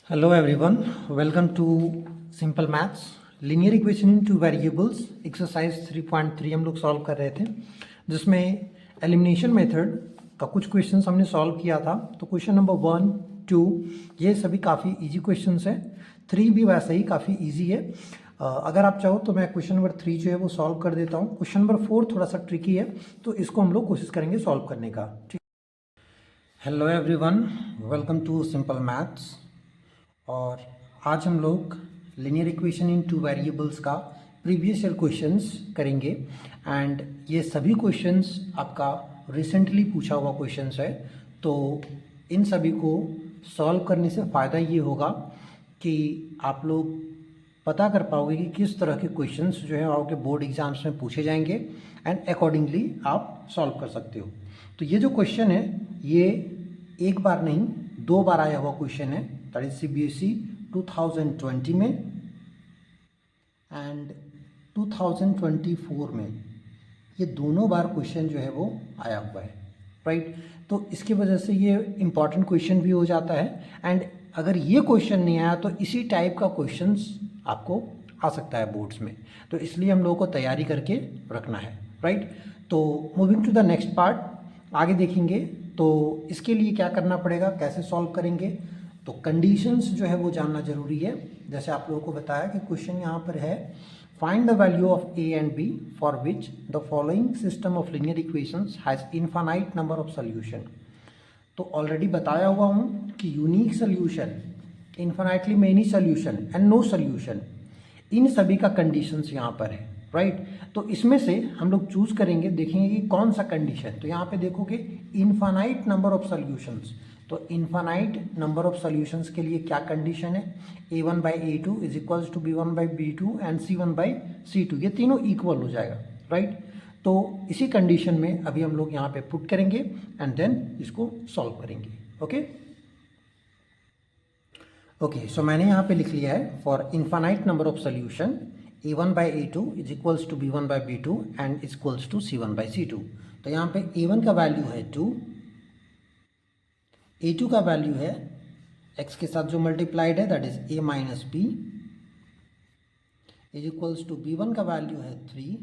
Hello everyone, welcome to Simple Maths. Linear equation in two variables exercise 3.3 हम लोग solve कर रहे थे, जिसमें एलिमिनेशन मेथड का कुछ क्वेश्चंस हमने सॉल्व किया था। तो क्वेश्चन नंबर 1, 2 ये सभी काफ़ी इजी क्वेश्चंस हैं। 3 भी वैसे ही काफ़ी इजी है। अगर आप चाहो तो मैं क्वेश्चन नंबर 3 जो है वो सॉल्व कर देता हूँ। क्वेश्चन नंबर 4 थोड़ा सा ट्रिकी है, तो इसको हम लोग कोशिश करेंगे सॉल्व करने का। ठीक। Hello everyone, welcome to simple maths. और आज हम लोग linear equation in two variables का प्रीवियस ईयर क्वेश्चंस करेंगे। एंड ये सभी क्वेश्चंस आपका रिसेंटली पूछा हुआ क्वेश्चंस है। तो इन सभी को सॉल्व करने से फ़ायदा ये होगा कि आप लोग पता कर पाओगे कि किस तरह के क्वेश्चंस जो है आपके बोर्ड एग्जाम्स में पूछे जाएंगे, एंड अकॉर्डिंगली आप सॉल्व कर सकते हो। तो ये जो क्वेश्चन है ये एक बार नहीं 2 बार आया हुआ क्वेश्चन है। दैट इज CBSE 2020 में एंड 2024 में। ये दोनों बार क्वेश्चन जो है वो आया हुआ है, राइट। तो इसकी वजह से ये इम्पॉर्टेंट क्वेश्चन भी हो जाता है। एंड अगर ये क्वेश्चन नहीं आया तो इसी टाइप का क्वेश्चंस आपको आ सकता है बोर्ड्स में। तो इसलिए हम लोगों को तैयारी करके रखना है, राइट। तो moving to the next part, आगे देखेंगे। तो इसके लिए क्या करना पड़ेगा, कैसे सॉल्व करेंगे, तो कंडीशंस जो है वो जानना जरूरी है। जैसे आप लोगों को बताया कि क्वेश्चन यहाँ पर है, find the value of a and b for which the following system of linear equations has infinite number of solution. तो ऑलरेडी बताया हुआ हूँ कि unique solution, infinitely many solution and no solution, इन सभी का कंडीशंस यहाँ पर है, राइट। तो इसमें से हम लोग चूज करेंगे, देखेंगे कि कौन सा कंडीशन। तो यहाँ पे देखोगे इनफाइनाइट नंबर ऑफ सॉल्यूशंस। तो इनफाइनाइट नंबर ऑफ सॉल्यूशंस के लिए क्या कंडीशन है, a1 by a2 is equals to b1 by b2 and c1 by c2, ये तीनों इक्वल हो जाएगा, राइट। तो इसी कंडीशन में अभी हम लोग यहाँ पे पुट करेंगे एंड देन इसको सॉल्व करेंगे। ओके, सो मैंने यहाँ पे लिख लिया है for infinite number of solution a1 by a2 is equals to b1 by b2 and is equals to c1 by c2। तो यहाँ पे a1 का वैल्यू है 2, a2 का वैल्यू है x के साथ जो मल्टीप्लाइड है that is a minus b is equals to b1 का वैल्यू है 3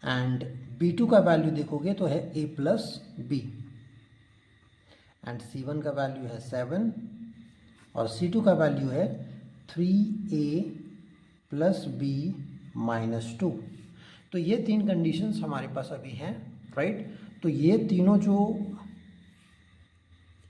एंड b2 का वैल्यू देखोगे तो है a plus b and c1 का वैल्यू है 7 और c2 का वैल्यू है 3a प्लस b माइनस 2। तो ये तीन कंडीशंस हमारे पास अभी हैं, राइट। तो ये तीनों जो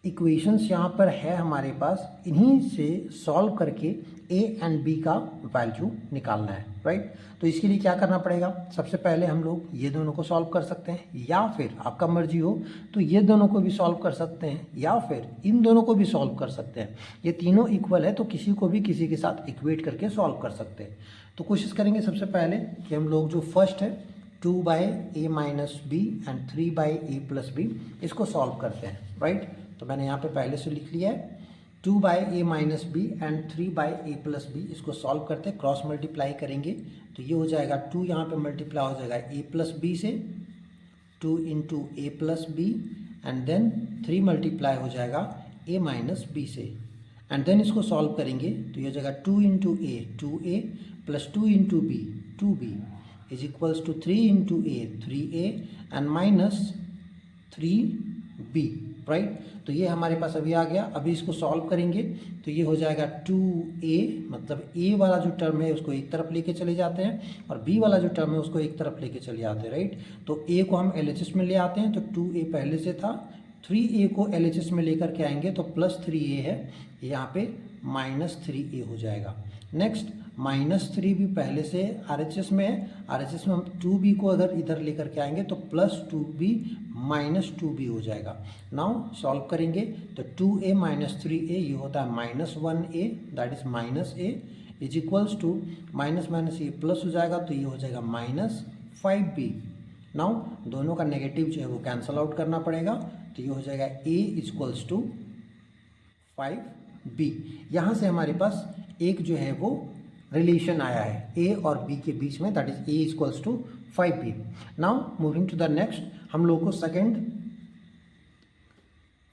इक्वेशंस यहाँ पर है हमारे पास, इन्हीं से सॉल्व करके a एंड b का वैल्यू निकालना है, राइट। तो इसके लिए क्या करना पड़ेगा, सबसे पहले हम लोग ये दोनों को सॉल्व कर सकते हैं, या फिर आपका मर्जी हो तो ये दोनों को भी सॉल्व कर सकते हैं, या फिर इन दोनों को भी सॉल्व कर सकते हैं। ये तीनों इक्वल है तो किसी को भी किसी के साथ इक्वेट करके सॉल्व कर सकते हैं। तो कोशिश करेंगे सबसे पहले कि हम लोग जो फर्स्ट है 2 by a minus B and 3 by a plus B, इसको सॉल्व करते हैं, राइट। तो मैंने यहाँ पे पहले से लिख लिया है 2 by A minus B and 3 by A plus B, इसको सॉल्व करते हैं, क्रॉस मल्टीप्लाई करेंगे तो ये हो जाएगा 2 यहाँ पे मल्टीप्लाई हो जाएगा ए प्लस बी से, 2 into A plus B and then 3 multiply हो जाएगा ए माइनस बी से, एंड देन इसको सॉल्व करेंगे तो ये हो जाएगा 2 into A 2a plus 2 into B 2b is equals to 3 into A 3a and minus 3b, right. तो ये हमारे पास अभी आ गया। अभी इसको सॉल्व करेंगे तो ये हो जाएगा 2a, मतलब a वाला जो टर्म है उसको एक तरफ लेके चले जाते हैं और b वाला जो टर्म है उसको एक तरफ लेके चले जाते हैं, राइट। तो a को हम LHS में ले आते हैं तो 2a पहले से था, 3a को LHS में लेकर के आएंगे तो प्लस 3a है, यहाँ पे माइनस 3a हो जाएगा। नेक्स्ट माइनस 3 भी पहले से RHS में है, RHS में हम 2b को अगर इधर लेकर के आएंगे तो प्लस 2b माइनस 2b हो जाएगा। नाउ सॉल्व करेंगे तो 2a माइनस 3a ये होता है minus 1a, that is minus a is equals to minus minus ये प्लस हो जाएगा तो ये हो जाएगा माइनस 5b। नाउ दोनों का नेगेटिव जो है वो कैंसल आउट करना पड़ेगा तो ये हो जाएगा a is equals to 5b। यहाँ से हमारे पास एक जो है वो रिलेशन आया है a और b के बीच में, that is a is equals to 5b। Now moving to the next, हम लोग को सेकेंड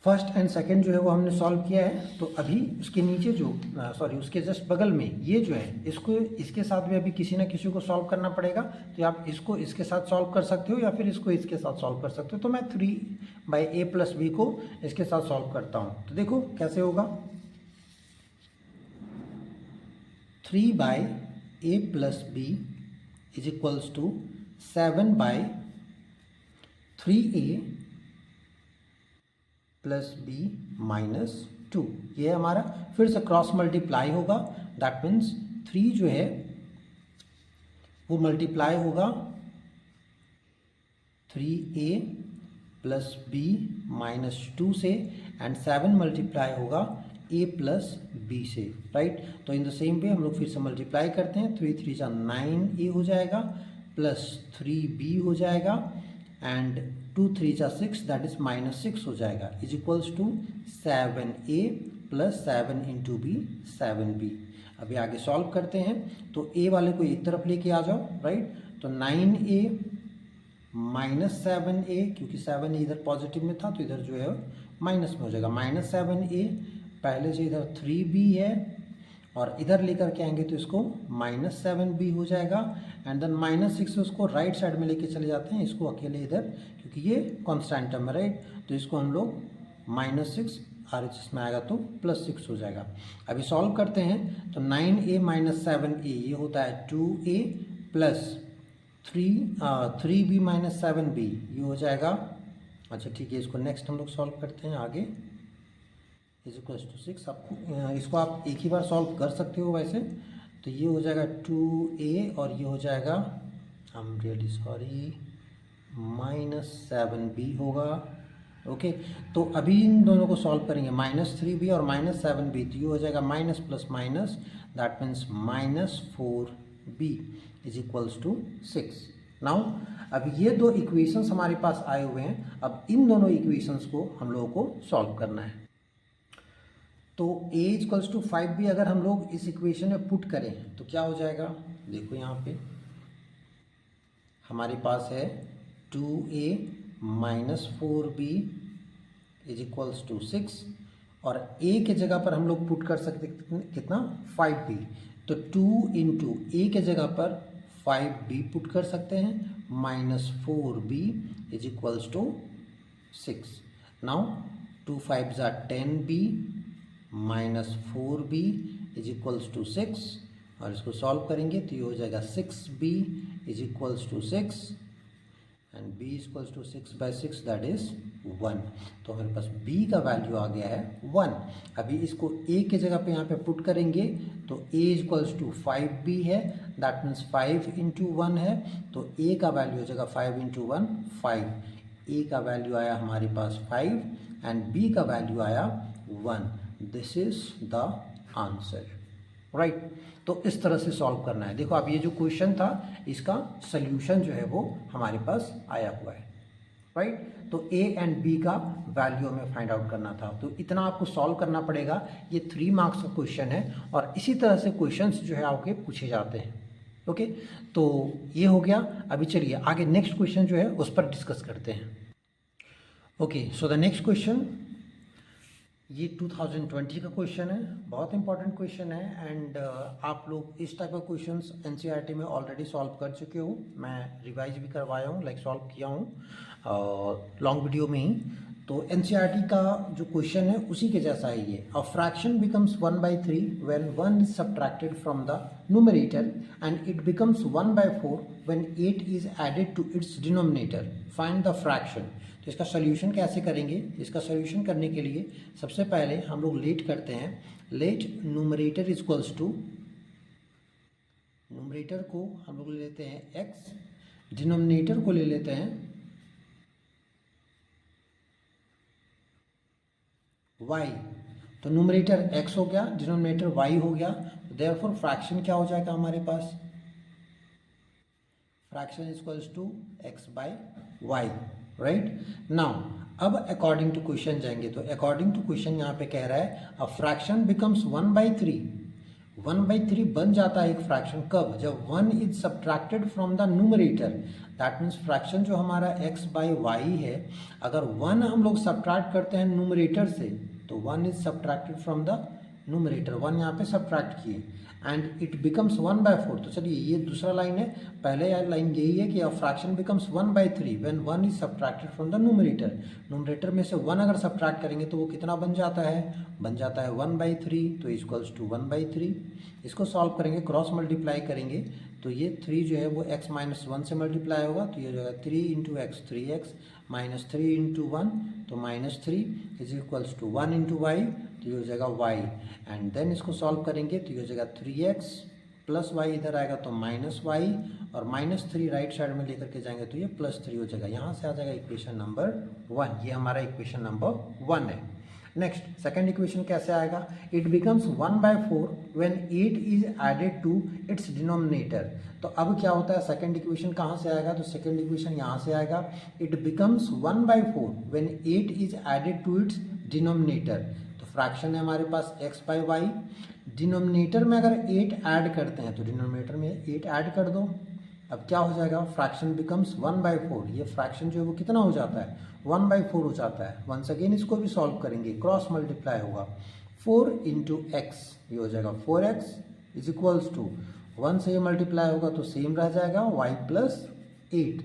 फर्स्ट एंड सेकंड जो है वो हमने सॉल्व किया है। तो अभी उसके नीचे जो उसके जस्ट बगल में ये जो है इसको इसके साथ भी अभी किसी ना किसी को सॉल्व करना पड़ेगा। तो आप इसको इसके साथ सॉल्व कर सकते हो या फिर इसको इसके साथ सॉल्व कर सकते हो। तो मैं 3/a+b को इसके साथ सॉल्व करता हूँ। तो देखो कैसे होगा, 3/a+b is equals to 7/3a+b-2। ये हमारा फिर से क्रॉस मल्टीप्लाई होगा। दैट मीन्स 3 जो है वो मल्टीप्लाई होगा 3a+b-2 से एंड 7 मल्टीप्लाई होगा a+b से, राइट। तो इन द सेम वे हम लोग फिर से मल्टीप्लाई करते हैं। 3 3 जा 9a हो जाएगा प्लस 3b हो जाएगा एंड 2 3 जा 6 दैट इज -6 हो जाएगा is equals to 7a + 7 × b 7b। अभी आगे सॉल्व करते हैं। तो a वाले को एक तरफ लेके आ जाओ, राइट। तो 9a - 7a, क्योंकि 7 इधर पॉजिटिव में था तो इधर जो है माइनस में हो जाएगा। -7a पहले से इधर 3b है और इधर लेकर के आएंगे तो इसको -7b हो जाएगा एंड देन -6 उसको राइट साइड में लेके चले जाते हैं, इसको अकेले इधर, क्योंकि ये कांस्टेंट टर्म है, राइट। तो इसको हम लोग -6 RHS में आएगा तो +6 हो जाएगा। अभी सॉल्व करते हैं। तो 9a - 7a ये होता है 2a प्लस 3b - 7b ये हो जाएगा। अच्छा ठीक है, इसको नेक्स्ट हम लोग सॉल्व करते हैं आगे। Is equals to 6। आपको इसको आप एक ही बार सॉल्व कर सकते हो वैसे। तो ये हो जाएगा 2a और ये हो जाएगा I am really sorry -7b होगा। ओके, तो अभी इन दोनों को सॉल्व करेंगे, -3b और -7b। तो ये हो जाएगा minus plus minus, that means -4b is equals to 6। Now अब ये दो इक्वेशंस हमारे पास आए हुए हैं। अब इन दोनों इक्वेशंस को हम लोगों को सॉल्व करना है। तो a इक्वल्स टू 5b अगर हम लोग इस इक्वेशन में पुट करें तो क्या हो जाएगा, देखो यहाँ पे हमारे पास है 2a - 4b is equals to 6 और a के जगह पर हम लोग पुट कर सकते कितना 5b। तो 2 × a के जगह पर 5b पुट कर सकते हैं -4b is equals to 6। Now 2 5 जा 10b -4b is equals to 6 और इसको सॉल्व करेंगे तो ये हो जाएगा 6b is equals to 6 and b equals to 6/6 that is 1। तो हमारे पास b का वैल्यू आ गया है 1। अभी इसको a के जगह पे यहाँ पे पुट करेंगे तो a इक्वल्स टू 5b है, दैट मीन्स 5 × 1 है। तो a का वैल्यू हो जाएगा 5 × 1 5। a का वैल्यू आया हमारे पास 5 एंड b का वैल्यू आया 1। This is the answer, right. तो इस तरह से सॉल्व करना है। देखो अब ये जो क्वेश्चन था इसका सोल्यूशन जो है वो हमारे पास आया हुआ है, राइट। तो a एंड b का वैल्यू हमें फाइंड आउट करना था। तो इतना आपको सॉल्व करना पड़ेगा। ये 3 मार्क्स का क्वेश्चन है और इसी तरह से क्वेश्चंस जो है आपके पूछे जाते हैं। ओके, तो ये हो गया। अभी चलिए आगे नेक्स्ट क्वेश्चन जो है उस पर डिस्कस करते हैं। Okay, so the next question ये 2020 का क्वेश्चन है, बहुत इंपॉर्टेंट क्वेश्चन है एंड आप लोग इस टाइप का क्वेश्चंस एनसीईआरटी में ऑलरेडी सॉल्व कर चुके हो। मैं रिवाइज भी करवाया हूँ, लाइक सॉल्व किया हूँ लॉन्ग वीडियो में ही। तो एनसीईआरटी का जो क्वेश्चन है उसी के जैसा है ये। A fraction becomes 1/3 when 1 is subtracted from the numerator and it becomes 1/4 when 8 is added to its denominator. Find the fraction. तो इसका सोल्यूशन कैसे करेंगे? इसका सोल्यूशन करने के लिए सबसे पहले हम लोग लेट करते हैं। Let numerator equals to, numerator को हम लोग ले लेते हैं x, डिनोमिनेटर को ले लेते हैं y। तो न्यूमरेटर x हो गया, डिनोमिनेटर y हो गया। तो देयरफॉर फ्रैक्शन क्या हो जाएगा हमारे पास? Fraction equals to x/y, right. Now अब अकॉर्डिंग टू क्वेश्चन जाएंगे। तो अकॉर्डिंग टू क्वेश्चन यहाँ पे कह रहा है अ फ्रैक्शन बिकम्स 1/3 1/3 बन जाता है एक फ्रैक्शन कब, जब 1 is subtracted from the numerator. That means fraction जो हमारा x/y है, अगर 1 हम लोग सब्ट्रैक्ट करते हैं न्यूमरेटर से, तो 1 is subtracted from the numerator, 1 यहाँ पे सब्ट्रैक्ट किए एंड इट बिकम्स 1/4। तो चलिए ये दूसरा लाइन है, पहले लाइन यही है कि अ fraction becomes 1/3 when 1 is subtracted from the numerator. Numerator में से 1 अगर सब्ट्रैक्ट करेंगे तो वो कितना बन जाता है, बन जाता है 1/3, तो इक्वल्स टू 1/3। इसको सॉल्व करेंगे, क्रॉस मल्टीप्लाई करेंगे, तो ये 3 जो है वो x माइनस 1 से मल्टीप्लाई होगा, तो ये जो है 3 into x 3x minus 3 into 1, तो -3 is equals to 1 into Y, तो ये हो जाएगा y। एंड देन इसको सॉल्व करेंगे तो ये हो जाएगा 3x प्लस वाई, इधर आएगा तो -y, और -3 राइट साइड में लेकर के जाएंगे तो ये +3 हो जाएगा। यहाँ से आ जाएगा इक्वेशन नंबर 1, ये हमारा इक्वेशन नंबर 1 है। नेक्स्ट सेकंड इक्वेशन कैसे आएगा, it becomes 1/4 when 8 is added to its denominator. तो अब क्या होता है, सेकंड इक्वेशन कहाँ से आएगा, तो सेकंड इक्वेशन यहाँ से आएगा, it becomes 1/4 when 8 is added to its denominator. तो फ्रैक्शन है हमारे पास x/y, डिनोमिनेटर में अगर 8 ऐड करते हैं तो डिनोमिनेटर में 8 ऐड कर दो, अब क्या हो जाएगा, फ्रैक्शन बिकम्स 1/4। ये फ्रैक्शन जो है वो कितना हो जाता है, 1/4 हो जाता है। वंस अगेन इसको भी सॉल्व करेंगे, क्रॉस मल्टीप्लाई होगा, 4 इंटू एक्स, ये हो जाएगा 4x इज इक्वल्स टू 1 से ये मल्टीप्लाई होगा तो सेम रह जाएगा y प्लस 8।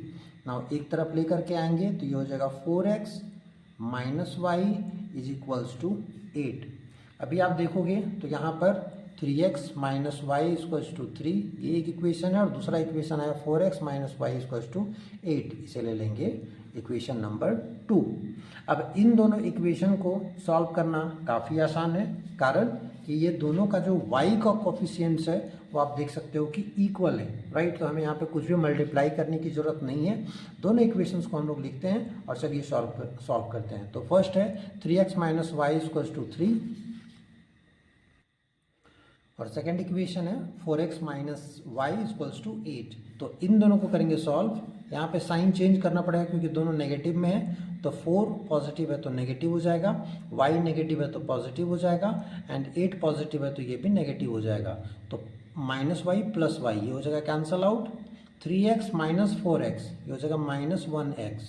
नाउ एक तरफ लेकर के आएंगे तो ये हो जाएगा 4x minus y is equals to 8। अभी आप देखोगे तो यहाँ पर 3x minus y equals to 3, ये एक इक्वेशन है, और दूसरा इक्वेशन है 4x minus y equals to 8, इसे ले लेंगे इक्वेशन नंबर 2। अब इन दोनों इक्वेशन को सॉल्व करना काफ़ी आसान है, कारण कि ये दोनों का जो y का कोफिशिएंट्स है वो आप देख सकते हो कि इक्वल है, राइट। तो हमें यहाँ पे कुछ भी मल्टीप्लाई करने की ज़रूरत नहीं है, दोनों इक्वेशंस को हम लोग लिखते हैं और चलिए सॉल्व करते हैं। तो फर्स्ट है 3x minus y equals to 3, और सेकेंड इक्वेशन है 4x minus y equals to 8। तो इन दोनों को करेंगे सॉल्व, यहाँ पे साइन चेंज करना पड़ेगा क्योंकि दोनों नेगेटिव में है, तो 4 पॉजिटिव है तो नेगेटिव हो जाएगा, y नेगेटिव है तो पॉजिटिव हो जाएगा, एंड 8 पॉजिटिव है तो ये भी नेगेटिव हो जाएगा। तो -y प्लस वाई ये हो जाएगा cancel out, 3x minus 4x ये हो जाएगा -1x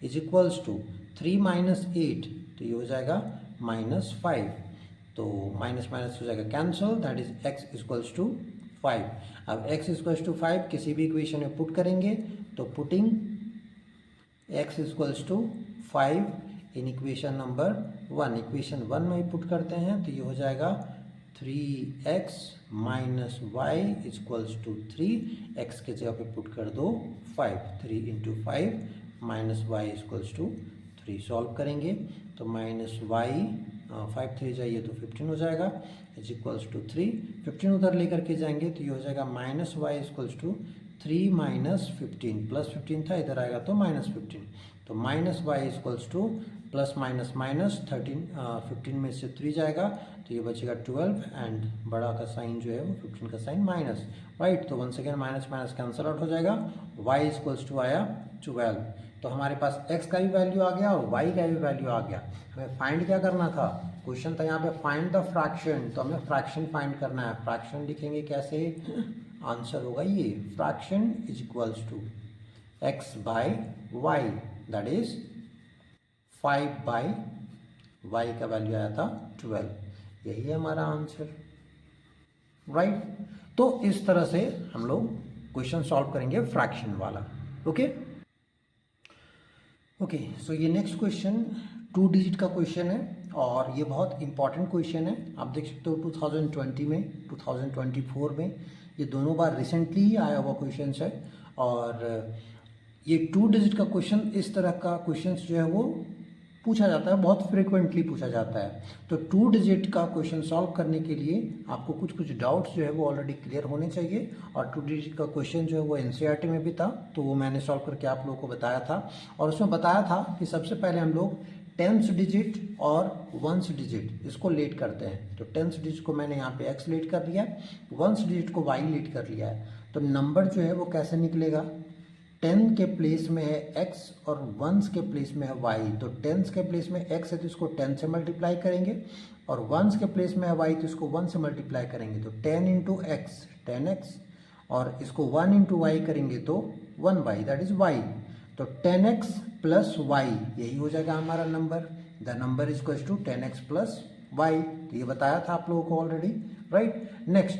is equals to 3 minus 8, तो ये हो जाएगा -5, तो माइनस माइनस हो जाएगा cancel, that is x equals to 5। अब x इक्वल्स टू 5 किसी भी इक्वेशन में पुट करेंगे तो putting x equals to 5 in equation number 1, equation 1 में ही पुट करते हैं तो ये हो जाएगा 3x minus y equals to 3, x के जगह पे पुट कर दो 5, 3 into 5 minus y equals to 3। Solve करेंगे तो माइनस वाई 5 3 जाइए तो 15 हो जाएगा इज इक्वल्स टू 3, 15 उधर लेकर के जाएंगे तो ये हो जाएगा minus y equals to 3 minus 15, plus 15 था इधर आएगा तो -15, तो minus y equals to plus minus minus 15 में से 3 जाएगा तो ये बचेगा 12, एंड बड़ा का साइन जो है वो 15 का साइन माइनस, राइट। तो once again minus minus cancel out हो जाएगा, y इक्वल्स टू आया 12। तो हमारे पास x का भी वैल्यू आ गया और y का भी वैल्यू आ गया। हमें फाइंड क्या करना था, क्वेश्चन था यहाँ पे फाइंड द फ्रैक्शन, तो हमें फ्रैक्शन फाइंड करना है। फ्रैक्शन लिखेंगे कैसे, आंसर होगा ये, fraction is equals to x by y, that is 5 by y का वैल्यू आया था 12, यही है हमारा आंसर, राइट। तो इस तरह से हम लोग क्वेश्चन सॉल्व करेंगे फ्रैक्शन वाला, ओके। ओके, सो ये नेक्स्ट क्वेश्चन 2 डिजिट का क्वेश्चन है और ये बहुत इंपॉर्टेंट क्वेश्चन है। आप देख सकते हो 2020 में, 2024 में, ये दोनों बार रिसेंटली ही आया हुआ क्वेश्चन है। और ये 2 डिजिट का क्वेश्चन, इस तरह का क्वेश्चन जो है वो पूछा जाता है, बहुत फ्रिक्वेंटली पूछा जाता है। तो 2 डिजिट का क्वेश्चन सॉल्व करने के लिए आपको कुछ कुछ डाउट्स जो है वो ऑलरेडी क्लियर होने चाहिए। और 2 डिजिट का क्वेश्चन जो है वो एनसीईआरटी में भी था, तो वो मैंने सॉल्व करके आप लोगों को बताया था। और उसमें बताया था कि सबसे पहले हम लोग 10th डिजिट और 1st डिजिट इसको लेट करते हैं। तो 10th डिजिट को मैंने यहाँ पे x लेट कर लिया है, 1st डिजिट को y लेट कर लिया है। तो नंबर जो है वो कैसे निकलेगा, 10 के प्लेस में है x और 1s के प्लेस में है y। तो 10s के प्लेस में x है तो इसको 10 से मल्टीप्लाई करेंगे, और वंस के प्लेस में है y, तो इसको 1 से मल्टीप्लाई करेंगे तो 10 इंटू एक्स 10x, और इसको 1 इंटू वाई करेंगे तो 1y, दैट इज y। तो 10x प्लस वाई यही हो जाएगा हमारा number. The number is equal to 10x plus y. तो ये बताया था आप लोगों को already, right. Next,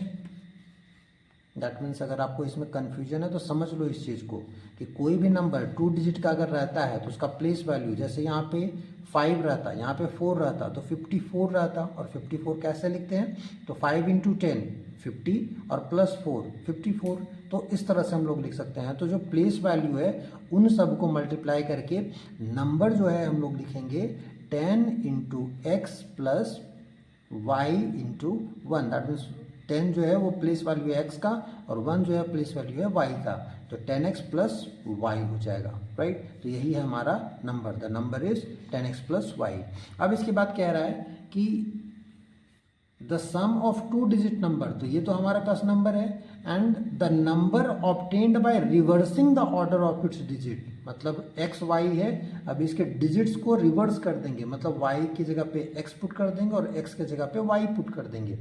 that means अगर आपको इसमें कन्फ्यूजन है तो समझ लो इस चीज़ को कि कोई भी नंबर 2 डिजिट का अगर रहता है तो उसका प्लेस वैल्यू, जैसे यहाँ पे 5 रहता, यहाँ पे 4 रहता तो 54 रहता। और 54 कैसे लिखते हैं, तो 5 इंटू 10 50 और प्लस 4 54। तो इस तरह से हम लोग लिख सकते हैं। तो जो प्लेस वैल्यू है उन सब को मल्टीप्लाई करके नंबर जो है हम लोग लिखेंगे 10 into x plus y into 1। That means 10 जो है वो प्लेस वैल्यू है x का और 1 जो है प्लेस वैल्यू है y का, तो 10x प्लस वाई हो जाएगा, राइट। तो यही है हमारा number, the number is 10x plus y. अब इसके बाद कह रहा है कि the sum of 2 digit number, तो ये तो हमारे पास नंबर है, and the number obtained by reversing the order of its digit, मतलब x y है, अब इसके डिजिट्स को रिवर्स कर देंगे, मतलब y की जगह पे x पुट कर देंगे और x की जगह पे y पुट कर देंगे।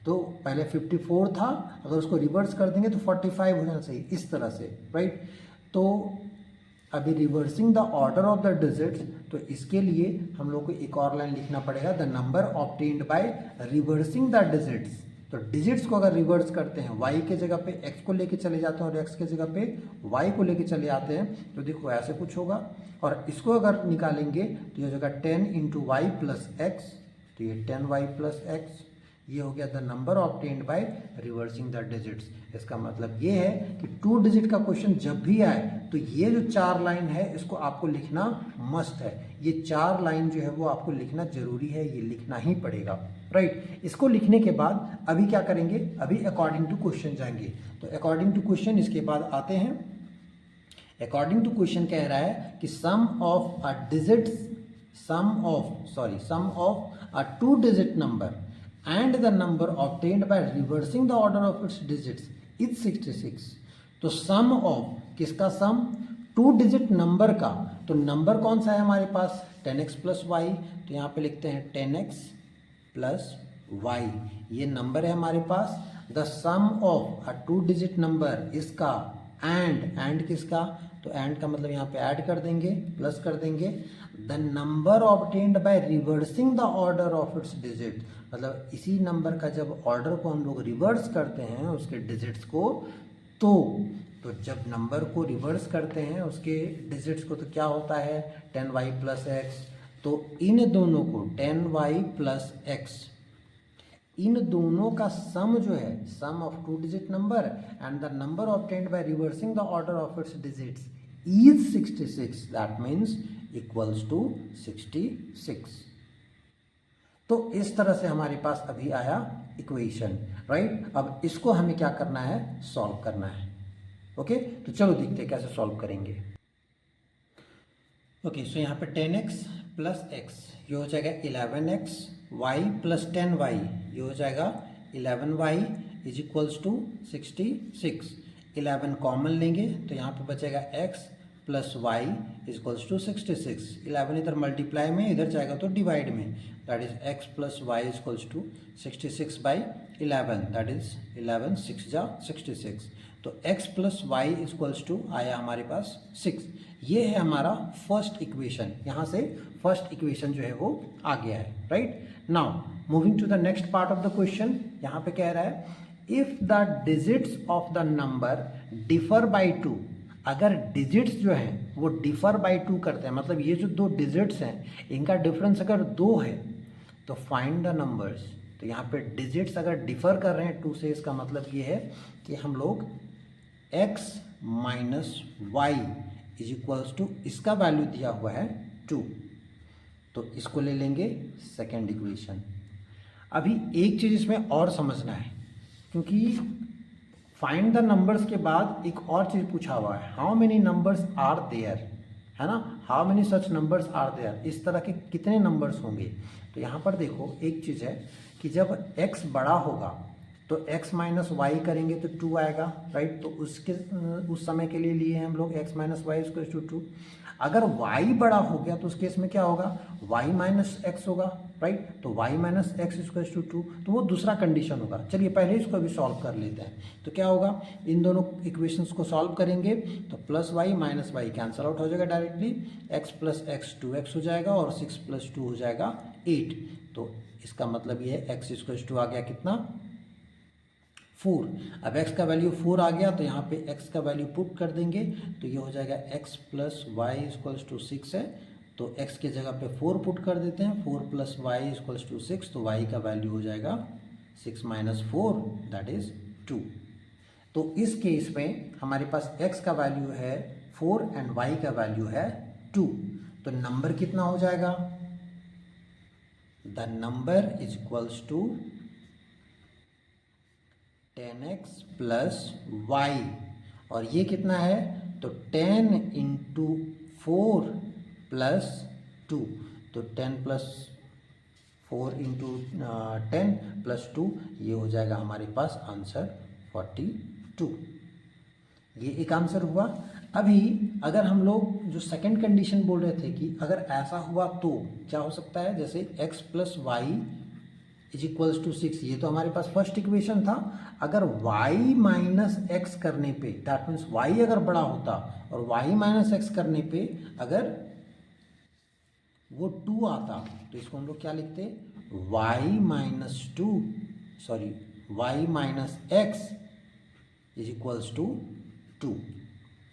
तो पहले 54 था, अगर उसको रिवर्स कर देंगे तो 45 हो जाना चाहिए, इस तरह से, राइट। तो अभी reversing the order of the digits, तो इसके लिए हम लोग को एक और लाइन लिखना पड़ेगा, the number obtained by reversing the digits. तो डिजिट्स को अगर रिवर्स करते हैं, y के जगह पे x को लेके चले जाते हैं और x के जगह पे y को लेके चले आते हैं, तो देखो ऐसे कुछ होगा। और इसको अगर निकालेंगे तो ये हो जाएगा 10 इंटू वाई प्लस एक्स, तो ये 10y प्लस एक्स, ये हो गया the number obtained by reversing the digits. इसका मतलब ये है कि 2 डिजिट का क्वेश्चन जब भी आए तो ये जो 4 लाइन है इसको आपको लिखना मस्ट है। ये 4 लाइन जो है वो आपको लिखना जरूरी है, ये लिखना ही पड़ेगा, राइट। इसको लिखने के बाद अभी क्या करेंगे, अभी अकॉर्डिंग टू क्वेश्चन जाएंगे। तो अकॉर्डिंग टू क्वेश्चन इसके बाद आते हैं। अकॉर्डिंग टू क्वेश्चन कह रहा है कि sum of a digits, sum of a 2 digit number and the number obtained by reversing the order of its digits is 66। तो सम ऑफ किसका, सम 2 डिजिट नंबर का, तो नंबर कौन सा है हमारे पास 10x प्लस वाई, तो यहाँ पे लिखते हैं 10x प्लस वाई, ये नंबर है हमारे पास। The sum of a 2 digit number इसका, एंड किसका, तो एंड का मतलब यहाँ पे ऐड कर देंगे, प्लस कर देंगे। The number obtained by reversing the order of its digit, मतलब इसी नंबर का जब ऑर्डर को हम लोग रिवर्स करते हैं उसके डिजिट्स को, तो जब नंबर को रिवर्स करते हैं उसके डिजिट्स को, तो क्या होता है 10y प्लस एक्स। तो इन दोनों को 10y प्लस एक्स, इन दोनों का सम जो है, sum of 2 digit number and the number obtained by reversing the order of its digits is 66, that means equals to 66। तो इस तरह से हमारे पास अभी आया इक्वेशन, राइट। अब इसको हमें क्या करना है, सॉल्व करना है, ओके। तो चलो देखते हैं कैसे सॉल्व करेंगे। ओके, सो यहाँ पे 10x प्लस एक्स, ये हो जाएगा 11x, y प्लस 10y, ये हो जाएगा 11y is equals to 66। 11 common लेंगे तो यहाँ पे बचेगा x plus y is equals to 66। 11 इधर मल्टीप्लाई में, इधर जाएगा तो डिवाइड में, that is x plus y is equals to 66 by 11, that is 11 6 जा 66। तो x plus y is equals to आया हमारे पास 6। ये है हमारा फर्स्ट इक्वेशन, यहाँ से फर्स्ट इक्वेशन जो है वो आ गया है, right. Now moving to the next part of the question, यहाँ पे कह रहा है if the digits of the number differ by 2, अगर डिजिट्स जो हैं वो डिफर बाई 2 करते हैं, मतलब ये जो 2 डिजिट्स हैं इनका डिफरेंस अगर 2 है तो फाइंड द नंबर्स। तो यहाँ पे डिजिट्स अगर डिफर कर रहे हैं 2 से, इसका मतलब ये है कि हम लोग x minus y is equals to, इसका वैल्यू दिया हुआ है 2, तो इसको ले लेंगे सेकेंड इक्वेशन। अभी एक चीज़ इसमें और समझना है, क्योंकि फाइंड द नंबर्स के बाद एक और चीज़ पूछा हुआ है, how many numbers are there, है ना, how many such numbers are there, इस तरह के कितने नंबर्स होंगे। तो यहाँ पर देखो एक चीज़ है कि जब x बड़ा होगा तो x माइनस वाई करेंगे तो 2 आएगा, राइट। तो उस समय के लिए लिए हम लोग x minus y equals to 2। अगर y बड़ा हो गया तो उस केस में क्या होगा, y माइनस एक्स होगा, राइट। तो y minus x equals to 2, तो वो दूसरा कंडीशन होगा। चलिए पहले इसको अभी सॉल्व कर लेते हैं। तो क्या होगा, इन दोनों इक्वेशंस को सॉल्व करेंगे तो plus y minus y cancel out हो जाएगा directly, x plus x 2x हो जाएगा और 6 प्लस 2 हो जाएगा 8। तो इसका मतलब ये है एक्स इक्वल्स टू आ गया कितना, 4। अब x का वैल्यू 4 आ गया तो यहाँ पे x का वैल्यू पुट कर देंगे तो ये हो जाएगा x plus y equals to 6 है, तो x की जगह पे 4 पुट कर देते हैं, 4 प्लस वाई इक्वल्स टू 6, तो y का वैल्यू हो जाएगा 6 माइनस 4 दैट इज 2। तो इस केस में हमारे पास x का वैल्यू है 4 एंड y का वैल्यू है 2, तो नंबर कितना हो जाएगा, the number is equals to 10x plus y, और ये कितना है, तो 10 इंटू 4 प्लस 2, तो 10 प्लस 4 इंटू 10 प्लस 2, ये हो जाएगा हमारे पास आंसर 42। ये एक आंसर हुआ। अभी अगर हम लोग जो सेकंड कंडीशन बोल रहे थे कि अगर ऐसा हुआ तो क्या हो सकता है, जैसे x plus y is equals to 6, ये तो हमारे पास फर्स्ट इक्वेशन था। अगर y माइनस एक्स करने पे, दैट मीन्स y अगर बड़ा होता और y माइनस एक्स करने पे अगर वो 2 आता तो इसको हम लोग क्या लिखते, y minus 2, sorry y minus x is equals to 2।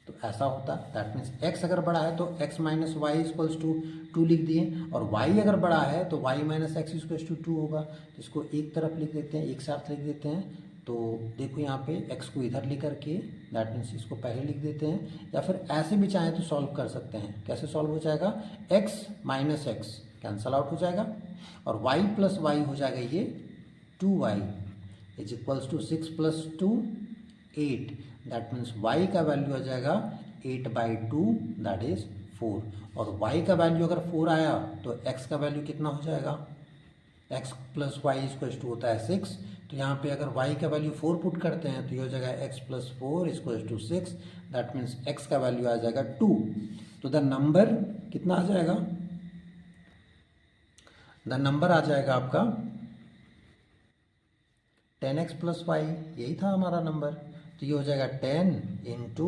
तो ऐसा होता, दैट मीन्स x अगर बड़ा है तो x minus y equals to 2 लिख दिए, और y अगर बड़ा है तो y minus x equals to 2 होगा। तो इसको एक तरफ लिख देते हैं, एक साथ लिख देते हैं। तो देखो यहाँ पे x को इधर लेकर के, दैट मीन्स इसको पहले लिख देते हैं, या फिर ऐसे भी चाहें तो सॉल्व कर सकते हैं। कैसे सॉल्व हो जाएगा, x minus x cancel out हो जाएगा और y प्लस वाई हो जाएगा ये 2y is equals to 6 plus 2 8, that means y का वैल्यू आ जाएगा 8/2 दैट इज 4, और y का वैल्यू अगर 4 आया तो x का वैल्यू कितना हो जाएगा, x plus y equals to होता है 6, तो यहाँ पे अगर y का वैल्यू 4 पुट करते हैं तो ये हो जाएगा x plus 4 equals to 6, that means x का वैल्यू आ जाएगा 2। तो द नंबर कितना आ जाएगा, द नंबर आ जाएगा आपका 10x प्लस वाई, यही था हमारा नंबर। तो ये हो जाएगा 10 इंटू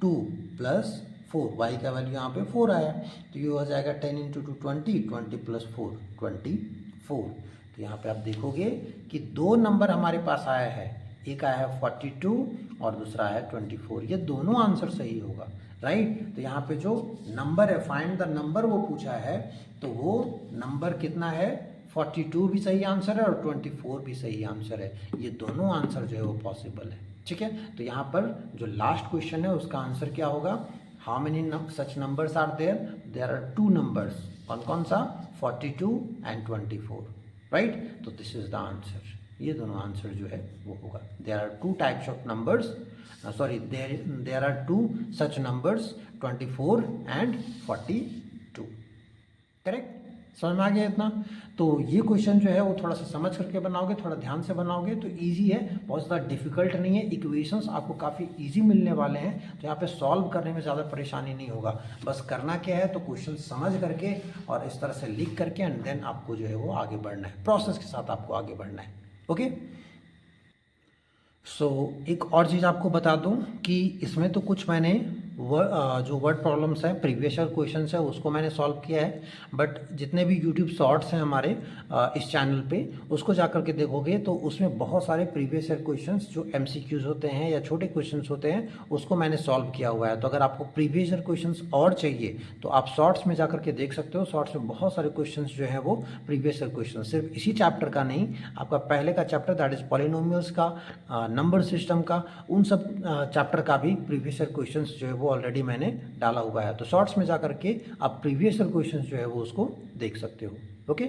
2 प्लस 4, वाई का वैल्यू यहाँ पे 4 आया, तो ये हो जाएगा 10 इंटू 2 20, 20 प्लस 4 24। तो यहाँ पे आप देखोगे कि दो नंबर हमारे पास आया है, एक आया है 42 और दूसरा है 24, ये दोनों आंसर सही होगा, राइट। तो यहाँ पे जो नंबर है, फाइंड द नंबर वो पूछा है, तो वो नंबर कितना है, 42 भी सही आंसर है और 24 भी सही आंसर है। ये दोनों आंसर जो है वो पॉसिबल है, ठीक है। तो यहाँ पर जो लास्ट क्वेश्चन है उसका आंसर क्या होगा, how many such numbers are there, there are 2 numbers, कौन कौन सा, 42 एंड 24, राइट। तो दिस इज द आंसर, ये दोनों आंसर जो है वो होगा। There are 2 types of numbers, sorry there are 2 such numbers 24 and 42, correct. समझ में आ गया इतना। तो ये क्वेश्चन जो है वो थोड़ा सा समझ करके बनाओगे, थोड़ा ध्यान से बनाओगे तो इजी है, बहुत ज़्यादा डिफिकल्ट नहीं है। इक्वेशंस आपको काफ़ी इजी मिलने वाले हैं, तो यहाँ पे सॉल्व करने में ज़्यादा परेशानी नहीं होगा। बस करना क्या है, तो क्वेश्चन समझ करके और इस तरह से लिख करके एंड देन आपको जो है वो आगे बढ़ना है, प्रोसेस के साथ आपको आगे बढ़ना है, ओके। एक और चीज़ आपको बता दूं कि इसमें तो कुछ मैंने जो वर्ड प्रॉब्लम्स हैं, प्रीवियस ईयर क्वेश्चंस है, उसको मैंने सॉल्व किया है, बट जितने भी यूट्यूब शॉर्ट्स हैं हमारे इस चैनल पे, उसको जा करके देखोगे तो उसमें बहुत सारे प्रीवियस ईयर क्वेश्चंस जो MCQs होते हैं या छोटे क्वेश्चंस होते हैं उसको मैंने सॉल्व किया हुआ है। तो अगर आपको प्रीवियस ईयर क्वेश्चंस और चाहिए तो आप शॉर्ट्स में जा करके देख सकते हो। शॉर्ट्स में बहुत सारे क्वेश्चन जो है वो प्रीवियस ईयर क्वेश्चन, सिर्फ इसी चैप्टर का नहीं, आपका पहले का चैप्टर दैट इज पॉलिनोमियल्स का, नंबर सिस्टम का, उन सब चैप्टर का भी प्रीवियस ईयर क्वेश्चंस जो है वो ऑलरेडी मैंने डाला हुआ है। तो शॉर्ट्स में जा करके आप प्रीवियस ईयर क्वेश्चंस जो है वो उसको देख सकते हो, ओके।